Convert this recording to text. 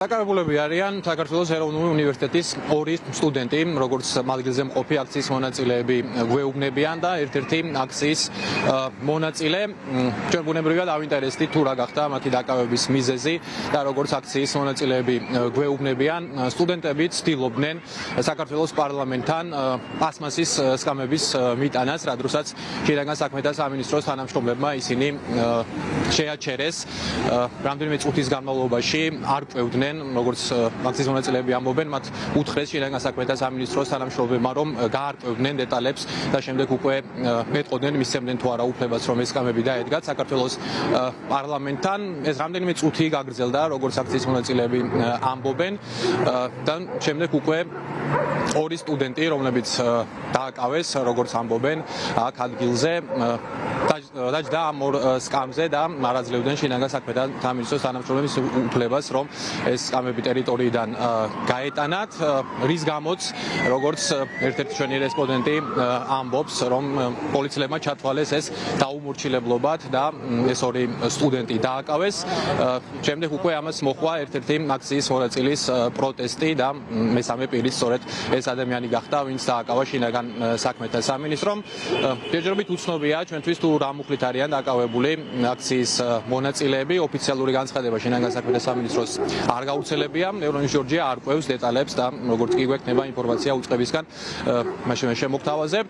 დაკავებულები არიან საქართველოს ეროვნული უნივერსიტეტის ორი სტუდენტი, როგორც მადრიდზე მყოფი აქციის მონაწილეები გვეუბნებიან და ერთ-ერთი აქციის მონაწილე ჩვენ ბუნებრივად ავინტერესდით თუ რა გახდა მათი დაკავების მიზეზი და როგორც აქციის მონაწილეები გვეუბნებიან, სტუდენტები ცდილობდნენ საქართველოს პარლამენტთან პლასმასის სკამების მიტანას, რა დროსაც შინაგან საქმეთა სამინისტროს თანამშრომლებმა ისინი შეაჩერეს რამდენიმე წუთის განმავლობაში არ ყვევდნენ როგორც აქციის მონაწილეები ამბობენ, მათ უთხრეს შინაგან საქმეთა სამინისტროს თანამშრომლებმა, რომ გაარკვევდნენ დეტალებს და შემდეგ უკვე მეტყოდნენ, მისცემდნენ თუ არა უფლებას, რომ ეს სკამები დაედგათ საქართველოს პარლამენტთან. ეს რამდენიმე წუთი გაგრძელდა, როგორც აქციის მონაწილეები ამბობენ და შემდეგ უკვე ორი სტუდენტი, რომლებიც დააკავეს, როგორც ამბობენ, აქ ადგილზე დაჯდა ამ ორ სკამზე და მარაძლევდნენ შინაგან საქმეთა სამინისტროს თანამშრომლების უფლებას, რომ ეს სკამები ტერიტორიიდან გაეტანათ, რის გამოც, როგორც ერთ-ერთი ჩვენი რესპონდენტი ამბობს, რომ პოლიციელებმა ჩათვალეს ეს დაუმორჩილებლობად და ეს ორი სტუდენტი დააკავეს. შემდეგ უკვე ამას მოჰყვა ერთ-ერთი აქციის მონაწილის პროტესტი და მესამე პირი სწორედ ეს ადამიანი გახდა, ვინც დააკავა შინაგან საქმეთა სამინისტრომ. ჯერჯერობით უცნობია ჩვენთვის თუ რა მუხლით არიან დაკავებული აქციის მონაწილეები, ოფიციალური განცხადება შინაგან საქმეთა სამინისტროს არ გაუცელებია, ევრონის ჯორჯია არ ყვევს დეტალებს და როგორც კი გვექნება ინფორმაცია უწყებისგან, მაშინ შემოგთავაზებთ.